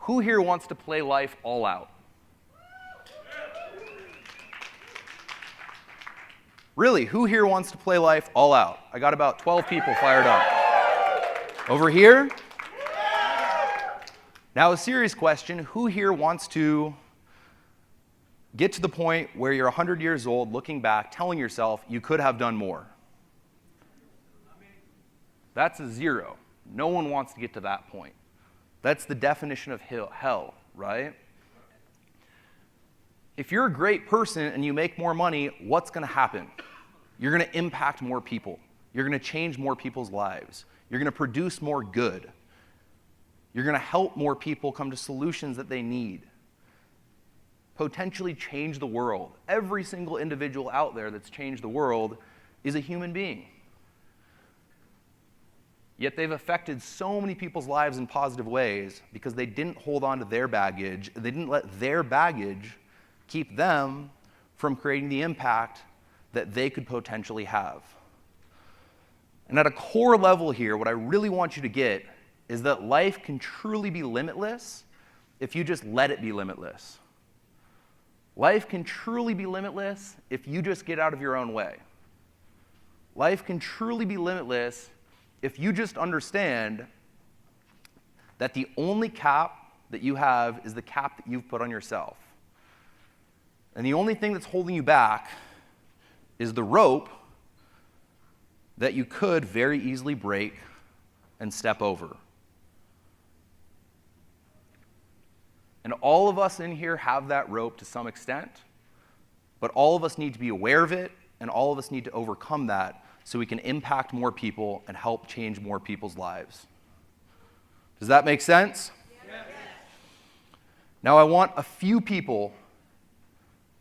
Who here wants to play life all out? Really, who here wants to play life all out? I got about 12 people fired up. Over here? Now a serious question, who here wants to get to the point where you're 100 years old, looking back, telling yourself you could have done more? That's a 0. No one wants to get to that point. That's the definition of hell, right? If you're a great person and you make more money, what's going to happen? You're going to impact more people. You're going to change more people's lives. You're going to produce more good. You're going to help more people come to solutions that they need. Potentially change the world. Every single individual out there that's changed the world is a human being. Yet they've affected so many people's lives in positive ways because they didn't hold on to their baggage. They didn't let their baggage keep them from creating the impact that they could potentially have. And at a core level here, what I really want you to get is that life can truly be limitless if you just let it be limitless. Life can truly be limitless if you just get out of your own way. Life can truly be limitless if you just understand that the only cap that you have is the cap that you've put on yourself. And the only thing that's holding you back is the rope that you could very easily break and step over. And all of us in here have that rope to some extent, but all of us need to be aware of it, and all of us need to overcome that so we can impact more people and help change more people's lives. Does that make sense? Yes. Now I want a few people,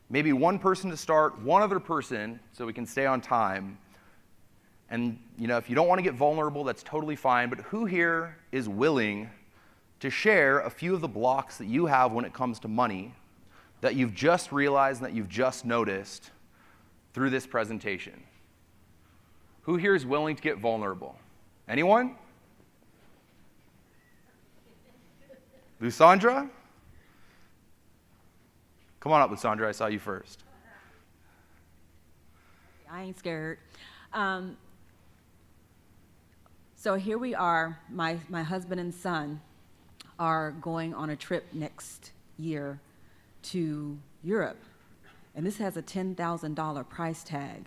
maybe one person to start, one other person, so we can stay on time. And if you don't want to get vulnerable, that's totally fine, but who here is willing to share a few of the blocks that you have when it comes to money that you've just realized and that you've just noticed through this presentation? Who here is willing to get vulnerable? Anyone? Lusandra? Come on up, Lusandra. I saw you first. I ain't scared. So here we are. My husband and son are going on a trip next year to Europe. And this has a $10,000 price tag.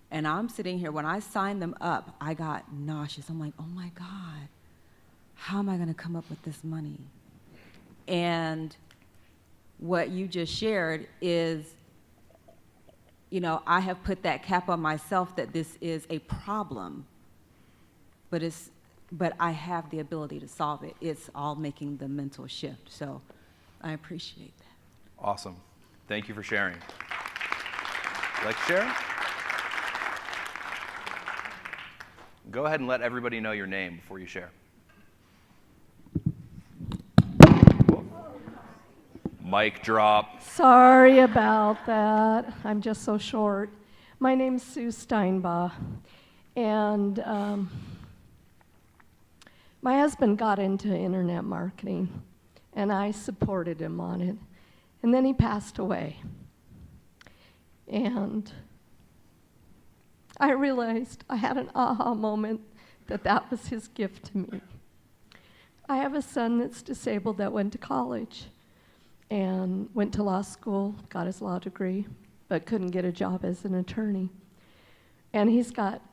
And I'm sitting here, when I signed them up, I got nauseous. I'm like, oh my God, how am I going to come up with this money? And what you just shared is, I have put that cap on myself that this is a problem, but I have the ability to solve it. It's all making the mental shift. So I appreciate that. Awesome. Thank you for sharing. Would you like to share? Go ahead and let everybody know your name before you share. Mic drop. Sorry about that. I'm just so short. My name's Sue Steinbaugh, and my husband got into internet marketing, and I supported him on it. And then he passed away. And I realized, I had an aha moment that was his gift to me. I have a son that's disabled that went to college and went to law school, got his law degree, but couldn't get a job as an attorney. And he's got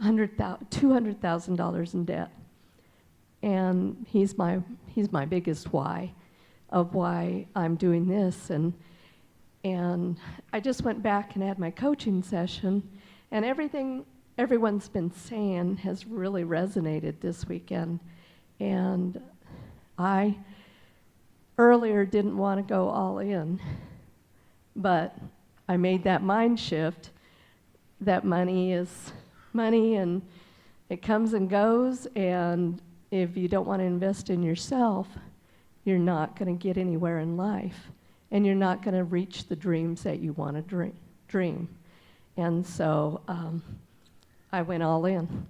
$200,000 in debt. And he's my biggest why of why I'm doing this. And I just went back and had my coaching session, and everything everyone's been saying has really resonated this weekend. And I earlier didn't want to go all in, but I made that mind shift that money is money and it comes and goes, and if you don't want to invest in yourself, you're not going to get anywhere in life, and you're not going to reach the dreams that you want to dream. And so I went all in. Awesome.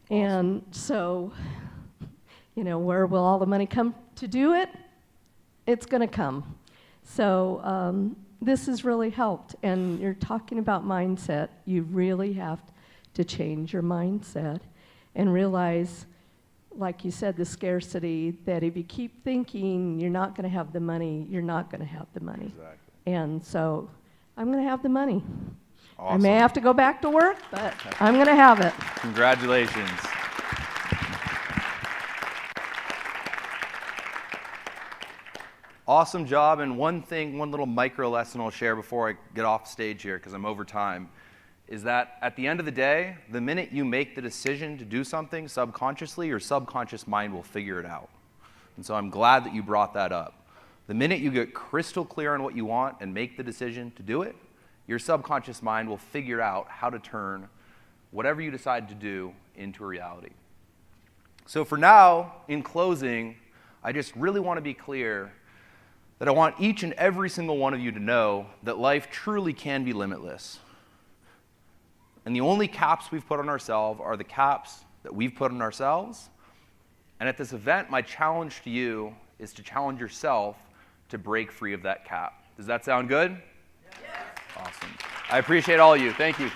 And so, where will all the money come to do it? it's going to come. So this has really helped. And you're talking about mindset. You really have to change your mindset and realize, like you said, the scarcity, that if you keep thinking you're not going to have the money, you're not going to have the money. Exactly. And so I'm going to have the money. Awesome. I may have to go back to work, but I'm going to have it. Congratulations. Awesome job. And one little micro lesson I'll share before I get off stage here, because I'm over time, is that at the end of the day, the minute you make the decision to do something subconsciously, your subconscious mind will figure it out. And so I'm glad that you brought that up. The minute you get crystal clear on what you want and make the decision to do it, your subconscious mind will figure out how to turn whatever you decide to do into a reality. So for now, in closing, I just really want to be clear that I want each and every single one of you to know that life truly can be limitless. And the only caps we've put on ourselves are the caps that we've put on ourselves. And at this event, my challenge to you is to challenge yourself to break free of that cap. Does that sound good? Yes. Awesome. I appreciate all of you. Thank you.